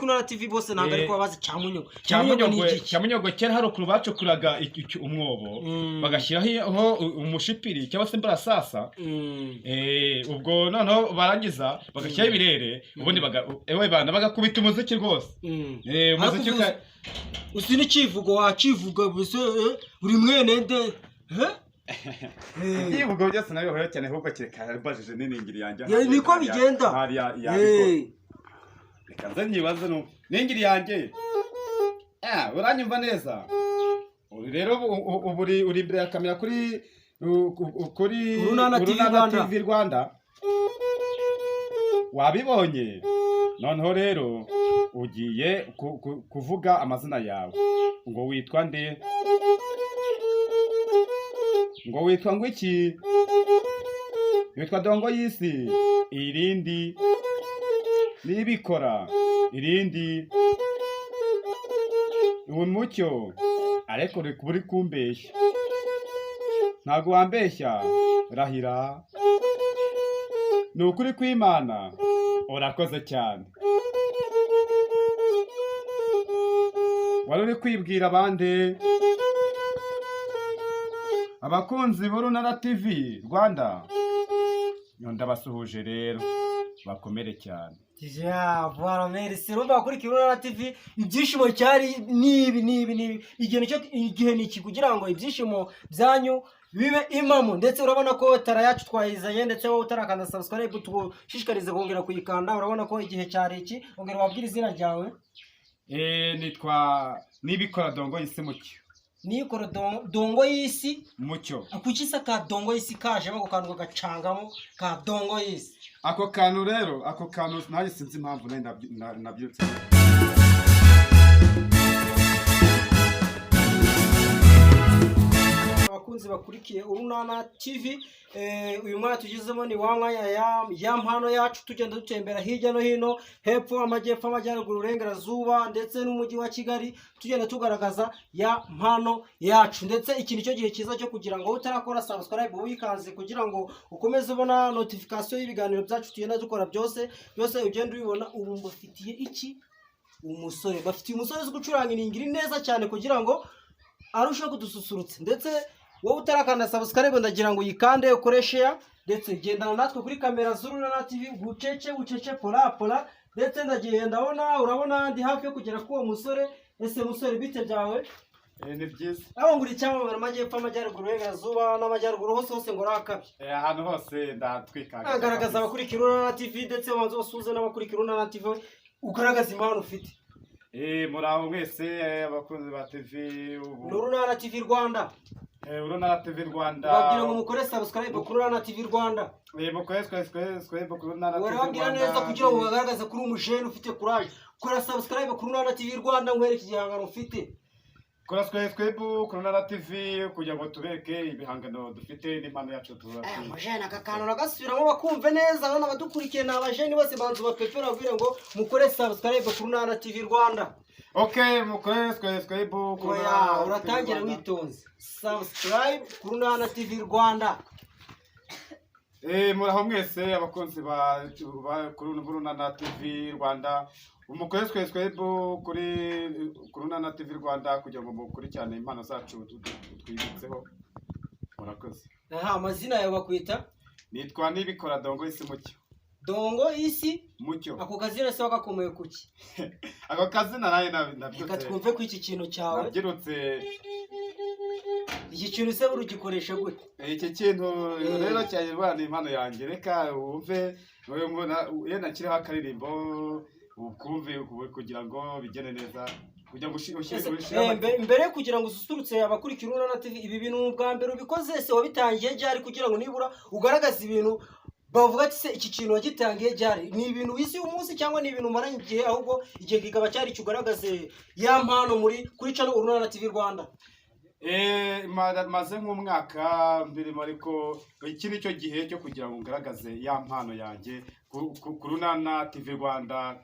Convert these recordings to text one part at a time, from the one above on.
Urunana TV bose ntago ari ko bazi Cyamunyogo kera harukuru bacukuraga umwobo bagashiraho umushipiri cyangwa se mbarasasa ubwo noneho barangiza bagashyira ibirere ubundi bana bagakubita umuziki rwose umuziki usi n'ikivugo wakivuga buse buri mwene nde Ivugo byose nayo hoya cyane ahubwo kireka bajije n'ingiri yanjye niko bigenda reka nyibaze no n'ingiri yanjye uranyumva neza rero uri imbere ya kamera kuri Urunana TV Rwanda wabibonye noneho rero ugiye kuvuga amazina yawe ngo witwa nde ngo witwa ngwiki witwa Dongo y'isi irindi nibikora irindi umucyo ariko uri kumbeshya ntago wambeshya rahira ni ukuri kw'Imana urakoze cyane wari uri kwibwira abandi abakunzi b'Urunana TV Rwanda ndabasuhuje rero bakomere cyane voilà merci rumba kuri Urunana TV ibyishimo cyari nibi igihe niki kugira ngo ibyishimo byanyu bibe imamo ndetse urabona ko tara yacu twayizanye ndetse wowe utarakanda subscribe tugushishikarize kongera kuyikanda urabona ko igihe cyari iki ongera wabwira izina ryawe nitwa nibikora Dongo y'isi mucyo nikora Dongo y'isi mucyo akukisa ka Dongo y'isi kajemo ko kantu gacangamo ka Dongo y'isi ako kantu rero naje sinzi impamvu nabyutse abakunzi bakurikiye Urunana TV uyu mwanya tugezemo ni wa mwanya ya mpano yacu tugenda dutembera hirya no hino hepfo amajyepfo amajyaruguru urengerazuba ndetse n'umujyi wa Kigali tugenda tugaragaza ya mpano yacu ndetse iki nicyo gihe cyiza cyo kugira ngo utarakora subscribe wikanze kugira ngo ukomeze ubona notification y'ibiganiro byacu tugenda dukora byose ugenda ubibona. Ubu mbafitiye iki umusore bafitiye umusore uzi gucuranga iningiri neza cyane kugira ngo arushaho kudususurutsa ndetse wowe utarakanda subscribe ndagira ngo yikande ukoreshe ya ndetse gendana natwe kuri kamera z'Urunana TV bucece pola ndetse ndagenda urabona ndi hafi yo kugera kuwo musore. Ese musore bite byawe? Ni byiza aho nguri cyangwa amajyepfo amajyaruguru y'Iburasirazuba n'amajyaruguru hose ngo rakabye ahantu hose ndatwikanga agaragaza abakurikira Urunana TV ndetse banze basuze n'abakurikira Urunana TV ugaragaza impano ufite. Muraho mwese abakunzi ba TV Urunana TV Rwanda Urunana TV Rwanda babwira ngo mukore subscribe kuri Urunana TV Rwanda mukore subscribe kuri Urunana TV Rwanda urabwira neza kugira ngo bagaragaze kuri umujene ufite courage kora subscribe kuri Urunana TV Rwanda nkwereke igihangano ufite kora subscribe kuri Urunana TV kugira ngo tubereke ibihangano dufite n'impano yacu tuzafite umujene akakanura gasubiramo bakumve neza abana badukurikiye n'abajene bose banzu bapepera babwira ngo mukore subscribe kuri Urunana TV Rwanda. Okay, mukore subscribe kuri uratangira witonze subscribe kuri Urunana TV Rwanda. Muraho mwese abakunzi ba Urunana TV Rwanda umukore subscribe kuri Urunana TV Rwanda kugira ngo mukurikirane impano zacu twibitseho murakoze. Amazina yawe bakwita? Nitwa nibikora Dongo y'isi mucyo. Dongo y'isi mucyo. Ako kazina se wagakomeye kuki? Ako kazina naye nabyutse. Reka twumve ku iki kintu cyawe. Nabyirutse iki kintu se burugikoresha gute? Iki kintu rero cyayirwana impano yanjye reka wumve iyo nakiriho akaririmbo ukumve kugira ngo bigene neza kugira ngo ushyire mbere kugira ngo ususurutse abakurikira Urunana TV ibi bintu bwa mbere ubikoze se wabitangiye ryari kugira ngo nibura ugaragaze ibintu bavuga ati se iki kintu wagitangiye ryari ni ibintu wisi umunsi cyangwa ni ibintu maranye igihe ahubwo igihe kikaba cyari cyugaragaze ya mpano muri kuri channel Urunana TV Rwanda? Maze nk'umwaka mbirimo ariko iki nicyo gihe cyo kugira ngo ngaragaze ya mpano yanjye ku Urunana TV Rwanda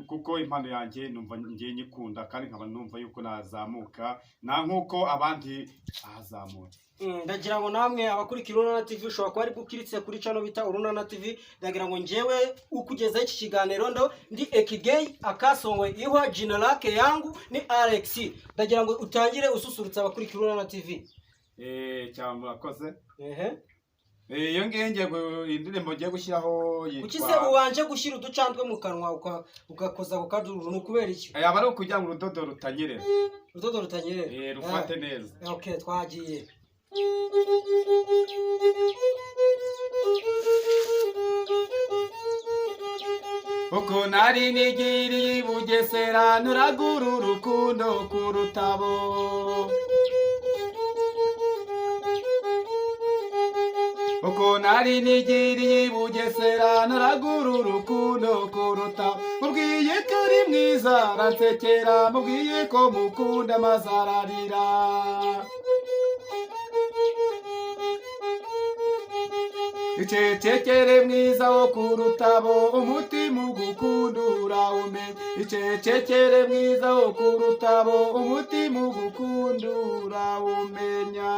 kuko impano yanjye numva ngiye nyikunda kandi nkaba numva yuko nazamuka nkuko abandi bazamutse. Ndagira ngo namwe abakurikira Urunana TV ushobora kuba ari gukiritse kuri channel bita Urunana TV. Ndagira ngo njyewe ukugezaho iki kiganiro ndi Ekigay Akasongwe ihwa jina lake yangu ni Alex. Ndagira ngo utangire ususurutsa abakurikira Urunana TV. Cyangwa murakoze. Iyo ngiye indirimbo ngiye gushyiraho yitwa Ukise ubanje gushyira uducandwe mu kanwa ugakoza ku kaduru n'ukubera iki? Aba ari ukugira ngo urudodo rutanyerera. Urudodo rutanyerera. Rufate neza. Okay, twagiye. Uko nari nigiriye Bugesera nuragura urukundo ku rutabo. Uko nari nigiriye Bugesera nuragura urukundo ku rutabo. Mubwiye ko ari mwiza aransekera, mubwiye ko mukunda amazararira. Icecekere mwiza wo ku rutabo, umutima ugukunda urawumenya. Icecekere mwiza wo ku rutabo, umutima ugukunda urawumenya.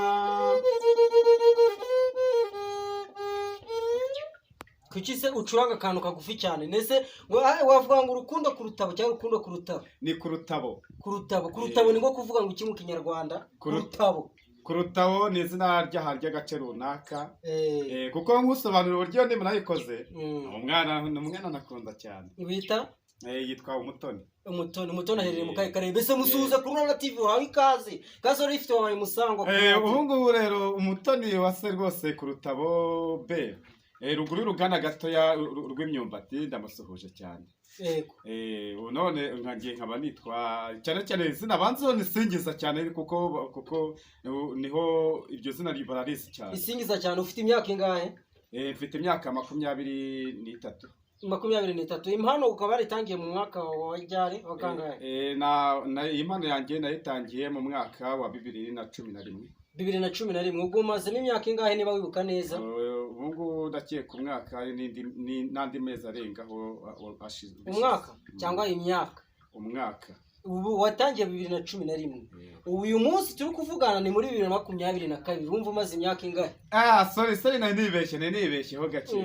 Kuki se ucuranga akantu kagufi cyane? Nese wavuga ngo urukundo ku rutabo cyangwa urukundo ku rutabo? Ni ku rutabo. Ku rutabo. Ku rutabo ni ngo kuvuga ngo iki mu Kinyarwanda? Ku rutabo. Ku rutabo ni izina ry'agace runaka. Kuko ngusobanurira uburyo ndimo nayikoze. Umwana nakunda cyane. Ibita? Yitwa Umutoni. Umutoni aherereye mu kahe karere. Mbese musuhuza kuri Urunana TV wawe ikaze. Kazo rifite wabaye musangwa. Ubu ngubu rero Umutoni wase rwose ku rutabo B. Ruguru y'uruganda gatoya rw'imyumbati ndamusuhuje cyane. Yego. None nkaba nitwa cyane cyane izina banzo nisingiza cyane kuko niho iryo zina ribararisi cyane. Isingiza cyane. Ufite imyaka ingahe? Mfite imyaka 23. 23. Impano ukaba yaritangiye mu mwaka wa ryari wa kangahe? Impano yanjye nayitangiye mu mwaka wa 2011. 2011. Ubwo umaze n'imyaka ingahe niba wibuka neza? Ubungu ndakiye ku mwaka n'andi mezi arengaho ashize. Umwaka cyangwa imyaka? Umwaka. Ubu watangiye 2011. Ubu uyu munsi turi kuvugana ni muri 2022. Wumva umaze imyaka ingahe? Sorry nibeshyeho gake.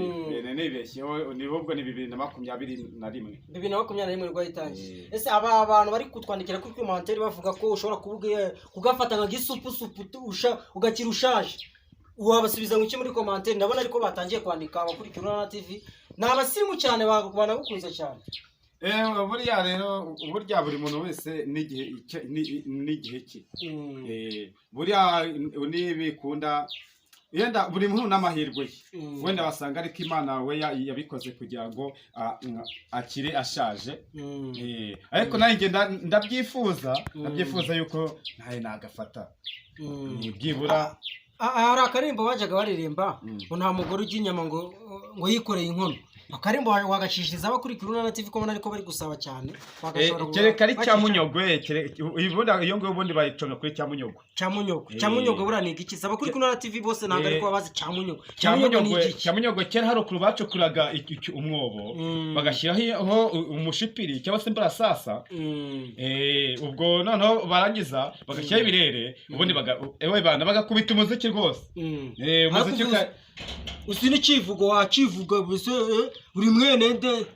Nibeshyeho nibwo ni 2021. 2021 rwo yitangiye. Ese aba abantu bari kutwandikira kuri commentaire bavuga ko ushobora kugafata nka gisupu ugakira ushaje. Wabasubiza ngo muri commentaire? Ndabona ariko batangiye kwandika abakurikira Urunana TV. Nabasimu cyane banagukunze cyane. Buriya rero buri muntu wese n'igihe cye. Buriya nibikunda yenda buri muntu n'amahirwe ye. Wenda basanga ariko Imana we yabikoze kugira ngo akire ashaje. Ariko nanjye ndabyifuza yuko naye nagafata. Byibura hari akarimbo bajyaga baririmba ngo nta mugore ujya inyama ngo yikoreye inkono. Akarimbo wagashishiriza abakurikira Urunana TV ko ariko bari gusaba cyane. Kereka ari Cyamunyogwe. Iyo ngo ubundi bayiconga kuri Cyamunyogwe. Cyamunyogwe bura ni iki? Abakurikira Urunana TV bose ntabwo ariko babazi Cyamunyogwe. Cyamunyogwe kera hari ukuru bacukuraga umwobo bagashyiraho umushipiri cyangwa se imbarasasa. Ubwo noneho barangiza bagashyiraho ibirere ubundi bagakubita umuziki rwose. Umuziki usi n'ikivugo wakivuga bose buri mwene nde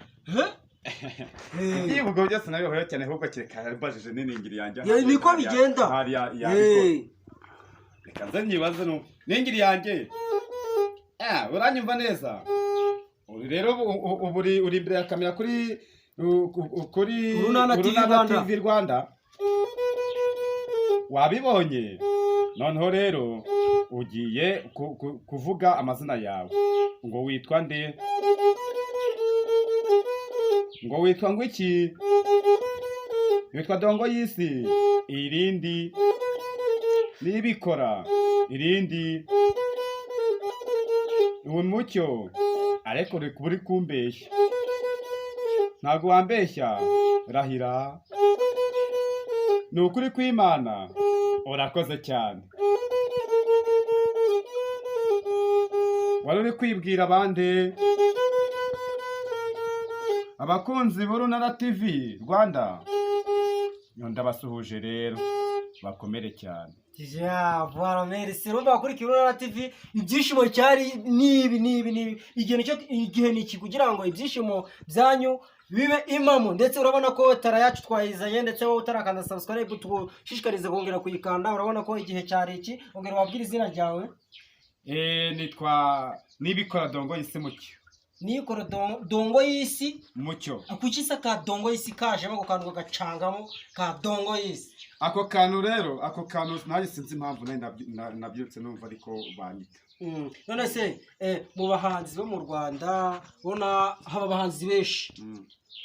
ikivugo byose nabihoye cyane ahubwo kereka bajije n'ingiri yanjye niko bigenda. Reka nze nyibaze n'ingiri yanjye uranyumva neza. Rero uri imbere ya kamera kuri Urunana TV Rwanda wabibonye. Noneho rero ugiye kuvuga amazina yawe ngo witwa nde, ngo witwa ngo iki, witwa Dongo y'isi, irindi nibikora, irindi umucyo. Ariko uri kumbeshya, ntago wambeshya, rahira ni ukuri kw'Imana. Urakoze cyane. Wari uri kwibwira abandi abakunzi b'Urunana TV Rwanda ndabasuhuje rero bakomere cyane. Ya voilà merci rumba bakurikira Urunana TV ibyishimo cyari nibi igihe niki kugira ngo ibyishimo byanyu bibe impamo ndetse urabona ko tara yacu twayizanye ndetse wowe utarakanda subscribe tugushishikarize kongera kuyikanda urabona ko igihe cyari iki ongera wabwira izina ryawe nitwa Nibikora Dongo Yisi Mucyo. Nikora Dongo Yisi Mucyo. Kuki se ka Dongo Yisi kajemo ako kantu gacangamo ka Dongo Yisi? Ako kantu rero nari sinzi impamvu nabyutse numva ariko banyita. None se mu bahanzi bo mu Rwanda bona haba abahanzi benshi.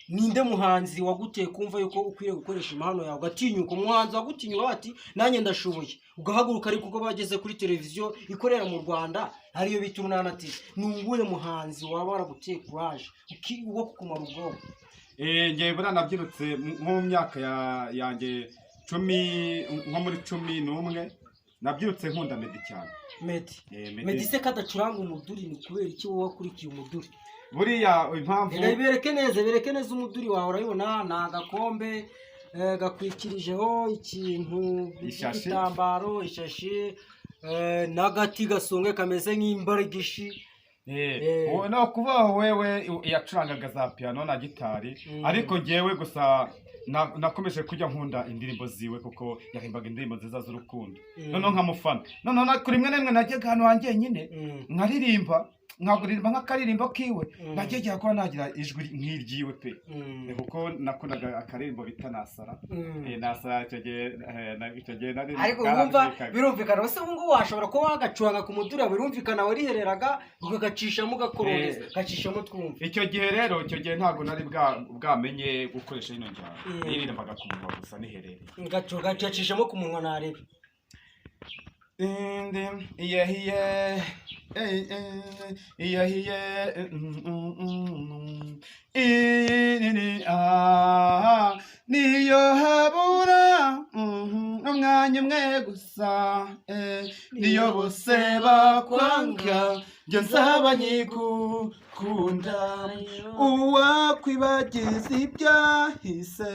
Ninde muhanzi waguteye kumva yuko ukwiye gukoresha impano yawe gatinyuka umuhanzi wagutinyuka bati nanjye ndashoboye ugahaguruka ariko uko bageze kuri televiziyo ikorera mu Rwanda ariyo bita Urunana TV ni ubuhe muhanzi waba waraguteye courage uwo kukumara ubwoba? Ngiye bura nabyirutse mu myaka yanjye 10 nko muri 11 nabyirutse nkunda Meddy cyane. Meddy se kadacuranga umuduri ni kubera iki wowe wakurikiye umuduri? Buriya impamvu bereke neza umuduri wawe urabibona na gakombe gakwikirijeho ikintu igitambaro ishashi nagati gasonge kameze nk'imbaragishi no kuba wewe yacurangaga za piano na gitari ariko ngewe gusa nakomeje kujya nkunda indirimbo ziwe kuko yahimbaga indirimbo nziza z'urukundo none nkamufana none kuri rimwe nemwe najyaga hano hanjye nyine nkaririmba nk'akaririmbo kiwe nagegera ko nagira ijwi nk'iryiwe pe kuko nakundaga akaririmbo bita Nasara icyo gihe nari ariko wumva birumvikana wese ngo washobora ko wagacuranga ku muduri birumvikana warihereraga ugagacishamo gakororeza gacishamo twumva icyo gihe ntago nari bwamenye gukoresha ino njyana niririmbaga ku munwa gusa niherereye gacishamo ku munwa narebe niyo habura umwanya umwe gusa niyo bose bakwanga njye nzaba nyigukunda uwakwibagiza ibyahise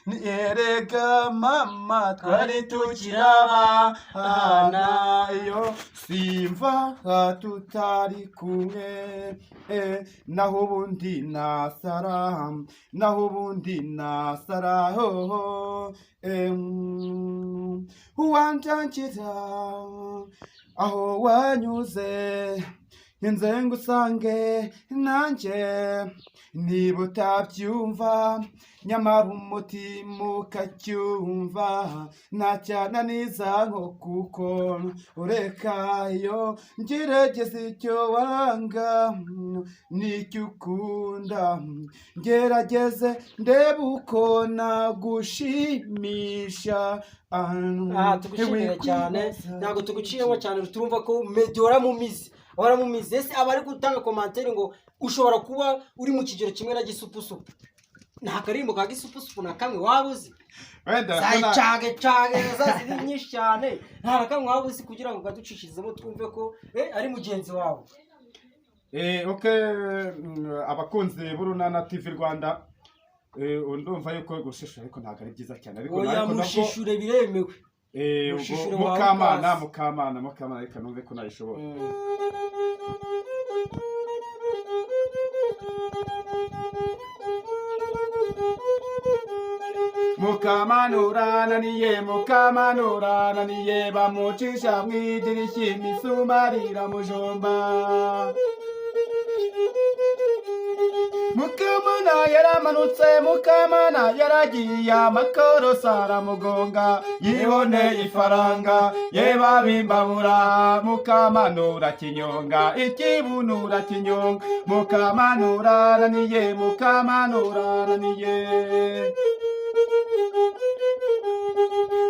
niyerega mama twari tukirabana yo simva tutari kumwe naho ubundi nasara hoho wanjangira aho wanyuze nze ngusange nanjye niba utabyumva nyamara umutima ukacyumva ntacyananiza nko kuko ureka iyo ngerageza icyo wanga n'icyo ukunda ngerageze ndebe uko nagushimisha. Tugushimira cyane ntabwo tuguciyemo cyane turumva ko Meddy waramumize ese abari gutanga commentaire ngo ushobora kuba uri mu kigero kimwe na Gisupusupu nta karimbo ka Gisupusupu na kamwe wabuzi cage zaziri nyinshi cyane nta kamwe wabuzi kugira ngo gaducishizemo twumve ko ari mugenzi wawe. Abakunzi b'Urunana TV Rwanda ndumva yuko gushishura ariko ntago ari byiza cyane ariko mushishure biremewe mukamana reka numve ko nayishobora. Mukamanurana bamucisha mw'idirishya imisumarira mujomba. Mukamana yaramanutse Mukamana yaragiye amakorosa aramugonga yiboneye ifaranga yeba bimbabura Mukamanura kinyonga ikibunura kinyonga Mukamanuraniye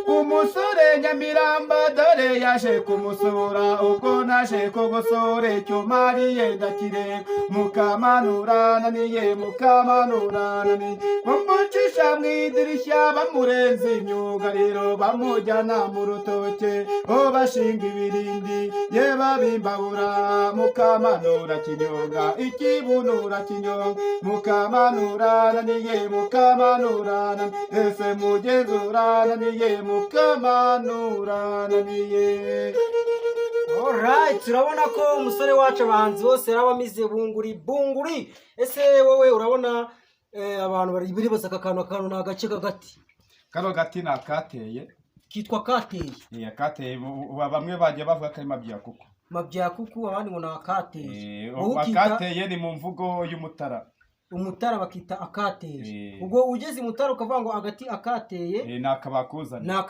umusore Nyamiramba dore yaje kumusura ubwo naje kugosora icyo mariye ndakire mukamanura naniye bamucisha mu idirishya bamurenza imyugariro bamujyana mu rutoke bashinga ibirindi ye babimbabura mukamanura kinyonga ikibunura kinyonga mukamanura naniye ese mugenzura naniye mukamanura naniye. Alright, turabona ko umusore wacu abahanzi bose yarabamize bunguri. Ese wowe urabona abantu bari bibaza akantu na gace kagati. Kano gati nakateye Kitwa kateye. Kateye bamwe bagiye bavuga ko ari mabyakuku. Mabyakuku abandi ngo nakateye. Akateye ni mu mvugo y'umutara. Umutara bakita akateye. Ubwo ugeze mutara ukavuga ngo agati akateye nakabakuzana.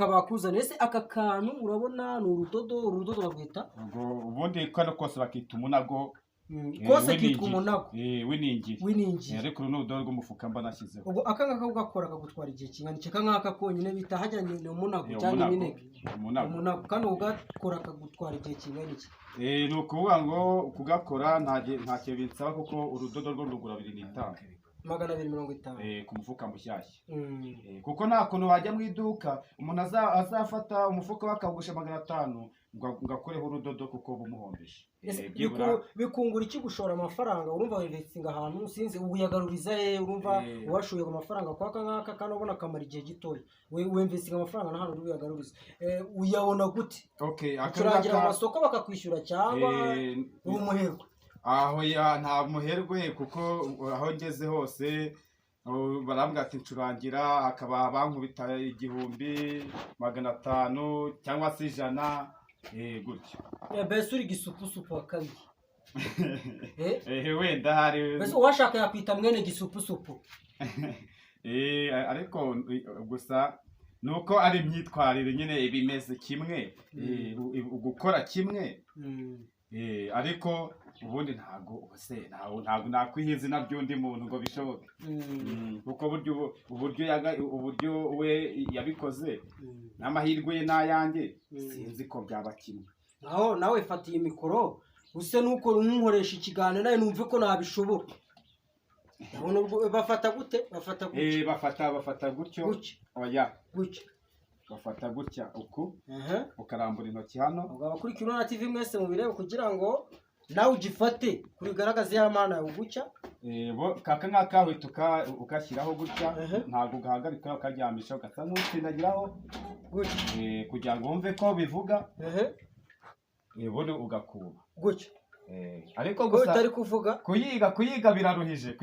Ese aka kantu urabona ni urudodo bagwita ubundi kano kose bakita umunago kose kitwa umunago winingiri ariko n'urudodo rw'umufuka mba nashyizeho. ubwo aka ngaka ugakora kagutwara igihe kingana iki? Nkaka konyine bita hajyanye ni umunago cyangwa imineke? Umunago kandi ugakora kagutwara igihe kingana iki? Ni ukuvuga ngo kugakora ntacyo binsaba kuko urudodo rwo rugura 250 250 ku mufuka mushyashya. Kuko nta kuntu wajya mu iduka umuntu azafata umufuka wakagusha 500 ngakoreho urudodo kuko bumuhombesha. Bikungura iki gushora amafaranga? Urumva investinga ahantu sinzi ubuyagaruriza urumva washoye amafaranga kwaka nkaka kandi ubona kamara igihe gitoya we investinga amafaranga na hano ubuyagaruriza uyabona gute? Akurangira amasoko bakakwishyura cyangwa umuherwe? Aho nta muherwe kuko aho ngeze hose barambwira ati ncurangira akaba bankubita 1,500 cyangwa se 100 gutyo. Mbese uri gisupusupu akabi wenda hari mbese uwashaka yakwita mwene gisupusupu. Ariko gusa nuko ari imyitwarire nyine bimeze kimwe gukora kimwe. Ariko ubundi ntago nakwihiza izina by'undi muntu ngo bishoboke kuko uburyo we yabikoze n'amahirwe ye n'ayanjye sinzi ko byaba kimwe. Aho nawe fatiye mikoro use nuko nkoresha ikiganiro nawe numve ko nabishobora. Bafata gute? Bafata gutyo. Oya gutyo bafata gutya uku ukarambura intoki hano. Abakurikira na TV mwese mubirebe kugira ngo nawe ugifate kurigaragaza ya mana ugucya. Kaka nkaka uhita ukashyiraho gutya ntabwo ugahagarika ukaryamisha ugasa nk'utsindagiraho gutya kugira ngo wumve ko bivuga ubundi ugakuba gutya. Ariko gusa utari kuvuga kuyiga biraruhije